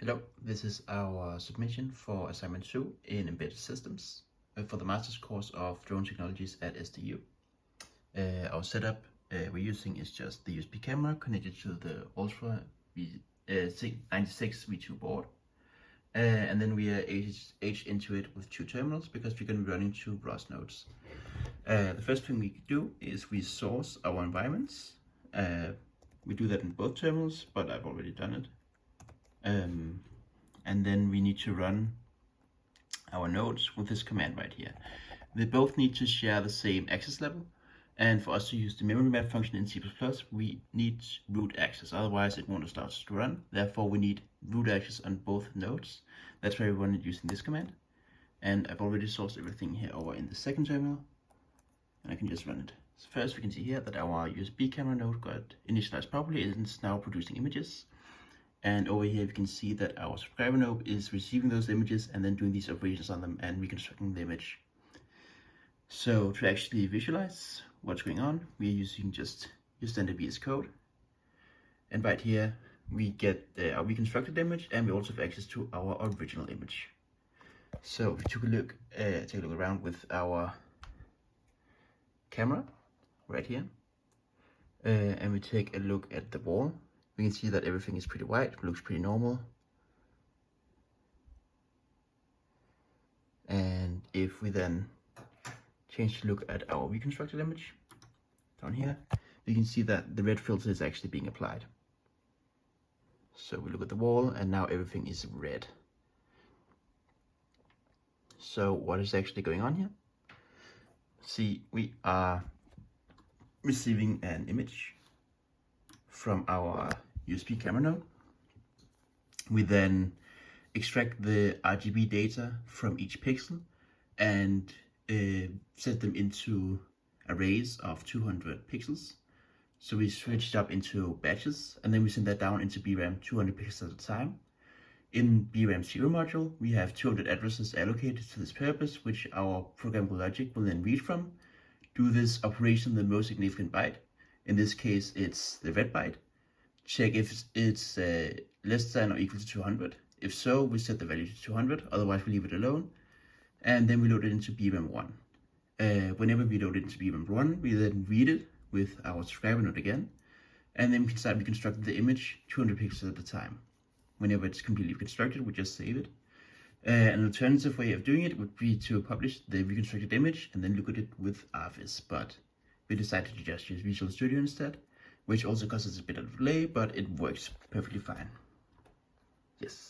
Hello, this is our submission for assignment 2 in embedded systems for the master's course of drone technologies at SDU. Our setup we're using is just the USB camera connected to the Ultra 96 V2 board, and then we are H into it with 2 terminals because we're going to be running 2 ROS nodes. The first thing we do is we source our environments. We do that in both terminals, but I've already done it. And then we need to run our nodes with this command right here. They both need to share the same access level, and for us to use the memory map function in C++, we need root access, otherwise it won't start to run. Therefore we need root access on both nodes. That's why we run it using this command. And I've already sourced everything here over in the second terminal, and I can just run it. So first we can see here that our USB camera node got initialized properly and is now producing images. And over here we can see that our subscriber node is receiving those images and then doing these operations on them and reconstructing the image. So to actually visualize what's going on, we're using just your standard VS Code. And right here we get our reconstructed image, and we also have access to our original image. So we take a look around with our camera right here, and we take a look at the wall. We can see that everything is pretty white, looks pretty normal. And if we then change to look at our reconstructed image down here, we can see that the red filter is actually being applied. So we look at the wall, and now everything is red. So what is actually going on here? See, we are receiving an image from our USB camera node. We then extract the RGB data from each pixel and set them into arrays of 200 pixels. So we switch it up into batches, and then we send that down into BRAM 200 pixels at a time. In BRAM 0 module, we have 200 addresses allocated to this purpose, which our programmable logic will then read from, do this operation the most significant byte. In this case, it's the red byte. Check if it's less than or equal to 200. If so, we set the value to 200, otherwise we leave it alone. And then we load it into BRAM 1. Whenever we load it into BRAM 1, we then read it with our subscriber node again, and then we can start reconstructing the image 200 pixels at a time. Whenever it's completely reconstructed, we just save it. An alternative way of doing it would be to publish the reconstructed image and then look at it with RFS, but we decided to just use Visual Studio instead, which also causes a bit of delay, but it works perfectly fine. Yes.